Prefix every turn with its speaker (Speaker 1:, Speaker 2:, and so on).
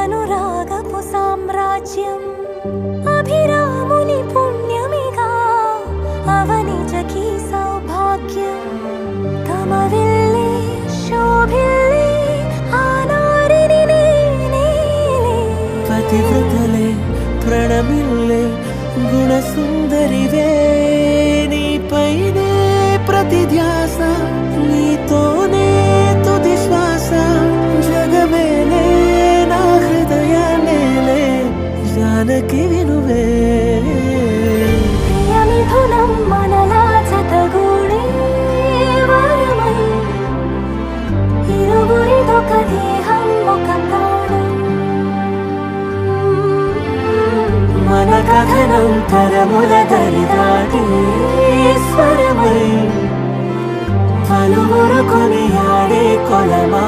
Speaker 1: అనురాగపు సామ్రాజ్యం అభిరాముని పుణ్యమిగా అవనిజకి సౌభాగ్యం తమవిల్లే శోభిల్లే ఆనారిని నేనేలే
Speaker 2: పతివ్రతలే ప్రణమిల్లే గుణసుందరివే నీపైనే ప్రతి ధ్యాస నీతోనే తుది శ్వాస జగమేలే నా హృదయాన్నేలే జానకి వినువే
Speaker 1: ప్రియమిథునం మనలా జతగూడే వరమై ఇరువురిదొక దేహం ఒక ప్రాణం మన కథనం తరముల దరిదాటి స్వరమై పలువురు కొనియాడే కొలమా